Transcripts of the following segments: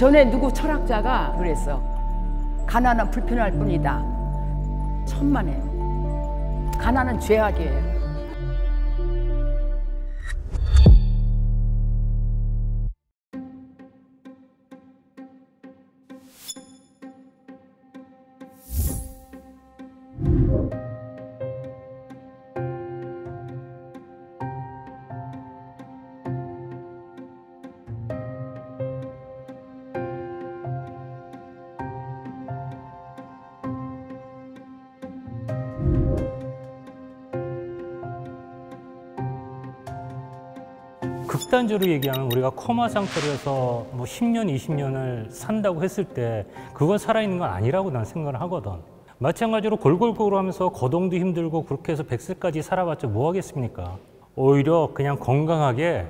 전에 누구 철학자가 그랬어. 가난은 불편할 뿐이다. 천만에요. 가난은 죄악이에요. 극단적으로 얘기하면 우리가 코마 상태로 해서 뭐 10년, 20년을 산다고 했을 때 그건 살아있는 건 아니라고 난 생각을 하거든. 마찬가지로 골골골 하면서 거동도 힘들고 그렇게 해서 100세까지 살아봤자 뭐 하겠습니까? 오히려 그냥 건강하게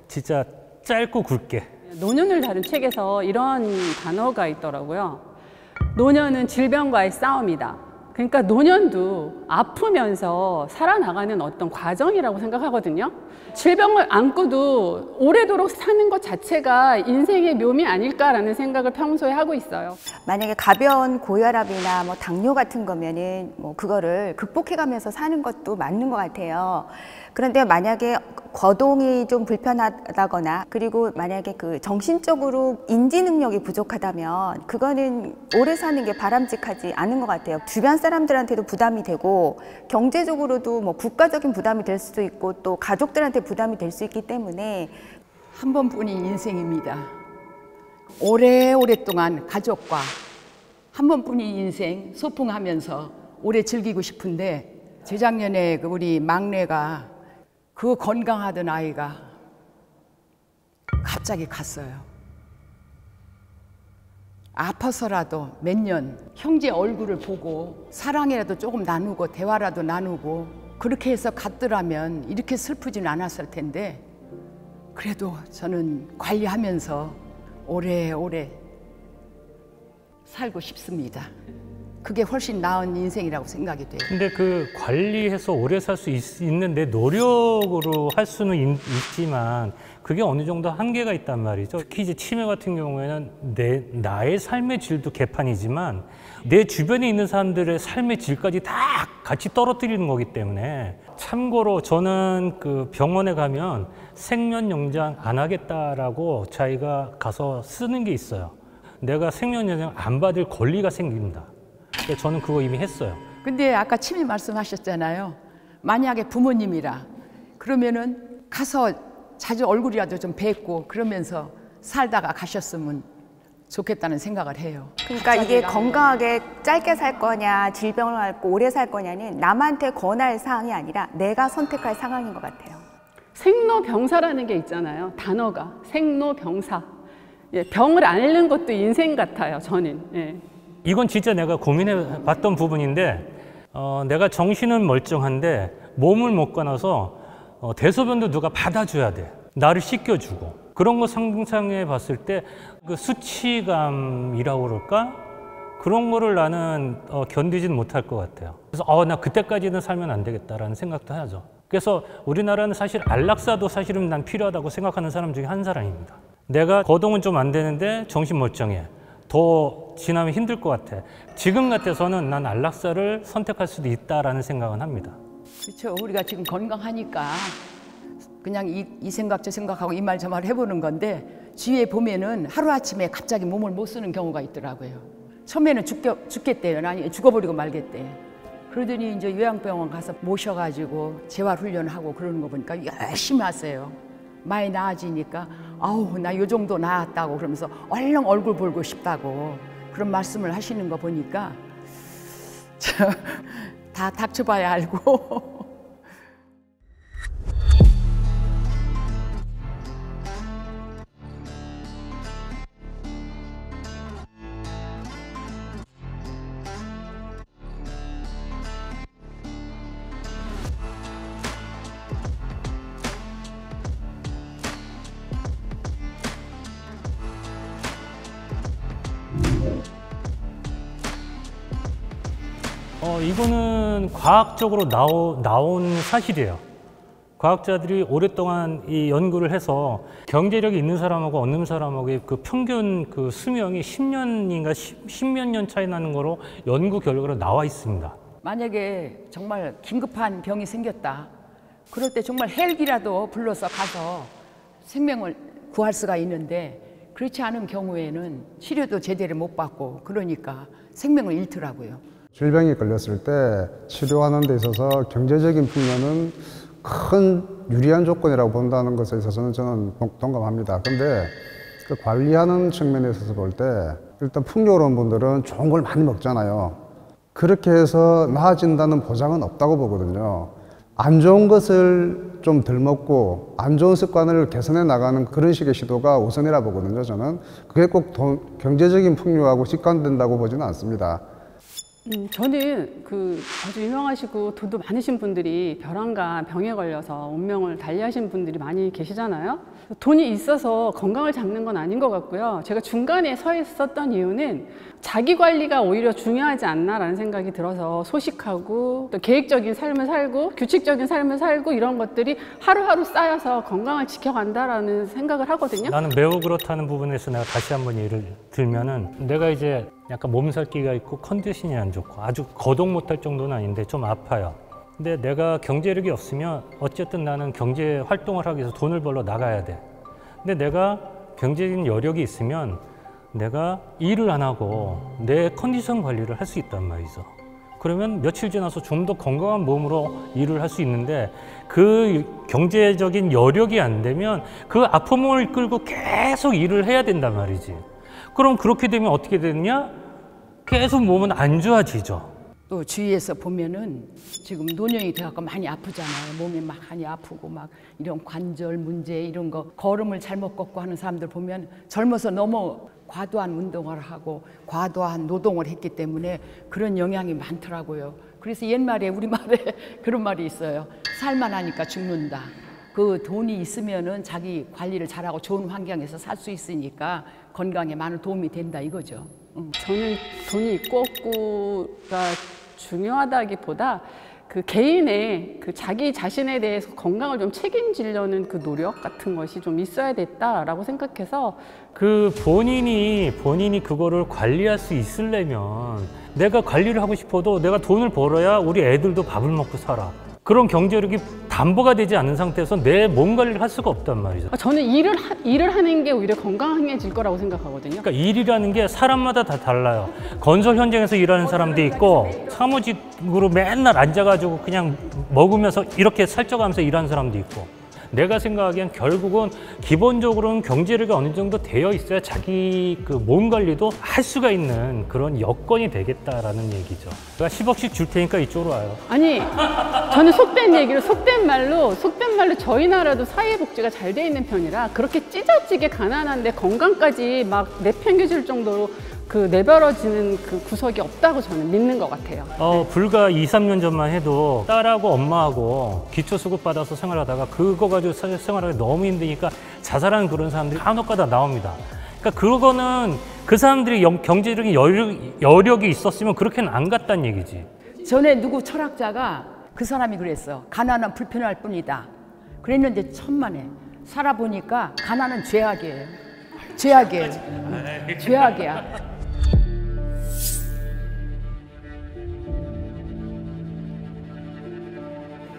진짜 짧고 굵게. 노년을 다룬 책에서 이런 단어가 있더라고요. 노년은 질병과의 싸움이다. 그러니까 노년도 아프면서 살아나가는 어떤 과정이라고 생각하거든요. 질병을 안고도 오래도록 사는 것 자체가 인생의 묘미 아닐까라는 생각을 평소에 하고 있어요. 만약에 가벼운 고혈압이나 뭐 당뇨 같은 거면은 뭐 그거를 극복해가면서 사는 것도 맞는 것 같아요. 그런데 만약에 거동이 좀 불편하다거나 그리고 만약에 그 정신적으로 인지 능력이 부족하다면 그거는 오래 사는 게 바람직하지 않은 것 같아요. 주변 사람들한테도 부담이 되고 경제적으로도 뭐 국가적인 부담이 될 수도 있고 또 가족들한테 부담이 될 수 있기 때문에 한 번뿐인 인생입니다. 오랫동안 가족과 한 번뿐인 인생 소풍하면서 오래 즐기고 싶은데 재작년에 우리 막내가 그 건강하던 아이가 갑자기 갔어요. 아파서라도 몇 년 형제 얼굴을 보고 사랑이라도 조금 나누고 대화라도 나누고 그렇게 해서 갔더라면 이렇게 슬프진 않았을 텐데 그래도 저는 관리하면서 오래오래 살고 싶습니다. 그게 훨씬 나은 인생이라고 생각이 돼요. 근데 그 관리해서 오래 살 수 있는데 노력으로 할 수는 있지만 그게 어느 정도 한계가 있단 말이죠. 특히 이제 치매 같은 경우에는 나의 삶의 질도 개판이지만 내 주변에 있는 사람들의 삶의 질까지 다 같이 떨어뜨리는 거기 때문에 참고로 저는 그 병원에 가면 생면 연장 안 하겠다라고 자기가 가서 쓰는 게 있어요. 내가 생면 연장 안 받을 권리가 생긴다. 저는 그거 이미 했어요. 근데 아까 치매 말씀하셨잖아요. 만약에 부모님이라 그러면은 가서 자주 얼굴이라도 좀 뵙고 그러면서 살다가 가셨으면 좋겠다는 생각을 해요. 그러니까 이게 건강하게 짧게 살 거냐 질병을 앓고 오래 살 거냐는 남한테 권할 사항이 아니라 내가 선택할 상황인 것 같아요. 생로병사라는 게 있잖아요. 단어가 생로병사. 예, 병을 앓는 것도 인생 같아요. 저는. 예. 이건 진짜 내가 고민해 봤던 부분인데 내가 정신은 멀쩡한데 몸을 못 가놔서 대소변도 누가 받아줘야 돼. 나를 씻겨주고. 그런 거 상상해 봤을 때 그 수치감이라고 그럴까? 그런 거를 나는 견디지는 못할 것 같아요. 그래서 나 그때까지는 살면 안 되겠다라는 생각도 하죠. 그래서 우리나라는 사실 안락사도 사실은 난 필요하다고 생각하는 사람 중에 한 사람입니다. 내가 거동은 좀 안 되는데 정신 멀쩡해. 더 지나면 힘들 것 같아. 지금 같아서는 난 안락사를 선택할 수도 있다라는 생각은 합니다. 그렇죠. 우리가 지금 건강하니까 그냥 이 생각 저 생각하고 이 말 저 말 해보는 건데 주위에 보면은 하루아침에 갑자기 몸을 못 쓰는 경우가 있더라고요. 처음에는 죽겠대요. 아니 죽어버리고 말겠대. 그러더니 이제 요양병원 가서 모셔가지고 재활훈련하고 그러는 거 보니까 열심히 하세요. 많이 나아지니까 아우 나 요 정도 나았다고 그러면서 얼른 얼굴 보고 싶다고 그런 말씀을 하시는 거 보니까 다 닥쳐봐야 알고 이거는 과학적으로 나온 사실이에요. 과학자들이 오랫동안 이 연구를 해서 경제력이 있는 사람하고 없는 사람하고의 그 평균 그 수명이 10년인가 10몇 년 차이 나는 거로 연구 결과로 나와 있습니다. 만약에 정말 긴급한 병이 생겼다. 그럴 때 정말 헬기라도 불러서 가서 생명을 구할 수가 있는데 그렇지 않은 경우에는 치료도 제대로 못 받고 그러니까 생명을 잃더라고요. 질병이 걸렸을 때 치료하는 데 있어서 경제적인 측면은 큰 유리한 조건이라고 본다는 것에 있어서는 저는 동감합니다. 근데 그 관리하는 측면에 있어서 볼 때 일단 풍요로운 분들은 좋은 걸 많이 먹잖아요. 그렇게 해서 나아진다는 보장은 없다고 보거든요. 안 좋은 것을 좀 덜 먹고 안 좋은 습관을 개선해 나가는 그런 식의 시도가 우선이라 보거든요. 저는 그게 꼭 경제적인 풍요하고 직관된다고 보지는 않습니다. 저는 그 아주 유명하시고 돈도 많으신 분들이 벼랑간 병에 걸려서 운명을 달리하신 분들이 많이 계시잖아요. 돈이 있어서 건강을 잡는 건 아닌 것 같고요. 제가 중간에 서 있었던 이유는 자기 관리가 오히려 중요하지 않나라는 생각이 들어서 소식하고 또 계획적인 삶을 살고 규칙적인 삶을 살고 이런 것들이 하루하루 쌓여서 건강을 지켜간다라는 생각을 하거든요. 나는 매우 그렇다는 부분에서 내가 다시 한번 예를 들면은 내가 이제 약간 몸살기가 있고 컨디션이 안 좋고 아주 거동 못할 정도는 아닌데 좀 아파요. 근데 내가 경제력이 없으면 어쨌든 나는 경제 활동을 하기 위해서 돈을 벌러 나가야 돼. 근데 내가 경제적인 여력이 있으면 내가 일을 안 하고 내 컨디션 관리를 할 수 있단 말이죠. 그러면 며칠 지나서 좀 더 건강한 몸으로 일을 할 수 있는데 그 경제적인 여력이 안 되면 그 아픔을 끌고 계속 일을 해야 된단 말이지. 그럼 그렇게 되면 어떻게 되느냐? 계속 몸은 안 좋아지죠. 또 주위에서 보면은 지금 노년이 돼갖고 많이 아프잖아요. 몸이 막 많이 아프고 막 이런 관절 문제 이런 거 걸음을 잘못 걷고 하는 사람들 보면 젊어서 너무 과도한 운동을 하고 과도한 노동을 했기 때문에 그런 영향이 많더라고요. 그래서 옛말에 우리말에 그런 말이 있어요. 살만하니까 죽는다. 그 돈이 있으면은 자기 관리를 잘하고 좋은 환경에서 살 수 있으니까 건강에 많은 도움이 된다 이거죠. 저는 돈이 있고 없고가 중요하다기보다 그 개인의 그 자기 자신에 대해서 건강을 좀 책임지려는 그 노력 같은 것이 좀 있어야 됐다라고 생각해서 그 본인이 그거를 관리할 수 있으려면 내가 관리를 하고 싶어도 내가 돈을 벌어야 우리 애들도 밥을 먹고 살아. 그런 경제력이 담보가 되지 않은 상태에서 내 몸 관리를 할 수가 없단 말이죠. 저는 일을 하는 게 오히려 건강해질 거라고 생각하거든요. 그러니까 일이라는 게 사람마다 다 달라요. 건설 현장에서 일하는 사람도 있고 사무직으로 맨날 앉아가지고 그냥 먹으면서 이렇게 살쪄가면서 일하는 사람도 있고 내가 생각하기엔 결국은 기본적으로는 경제력이 어느 정도 되어 있어야 자기 그 몸 관리도 할 수가 있는 그런 여건이 되겠다라는 얘기죠. 내가 10억씩 줄 테니까 이쪽으로 와요. 아니, 저는 속된 말로 저희 나라도 사회복지가 잘 돼 있는 편이라 그렇게 찢어지게 가난한데 건강까지 막 내팽개칠 정도로 그 내버려지는 그 구석이 없다고 저는 믿는 것 같아요. 불과 2, 3년 전만 해도 딸하고 엄마하고 기초수급 받아서 생활하다가 그거 가지고 생활하기 너무 힘드니까 자살하는 그런 사람들이 간혹가다 나옵니다. 그러니까 그거는 그 사람들이 경제적인 여력이 있었으면 그렇게는 안 갔다는 얘기지. 전에 누구 철학자가 그 사람이 그랬어. 가난은 불편할 뿐이다. 그랬는데 천만에 살아보니까 가난은 죄악이에요. 죄악이에요. 죄악이야.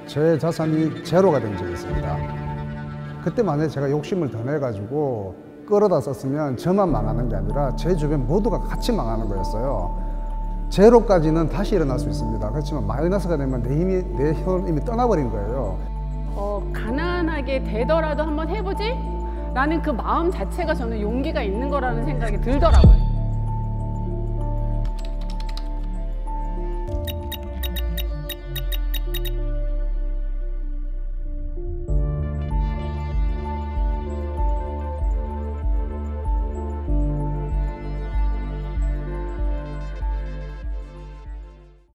제 자산이 제로가 된 적이 있습니다. 그때 만약에 제가 욕심을 더 내가지고 끌어다 썼으면 저만 망하는 게 아니라 제 주변 모두가 같이 망하는 거였어요. 제로까지는 다시 일어날 수 있습니다. 그렇지만 마이너스가 되면 내 힘을 이미 떠나버린 거예요. 가난하게 되더라도 한번 해보지? 라는 그 마음 자체가 저는 용기가 있는 거라는 생각이 들더라고요.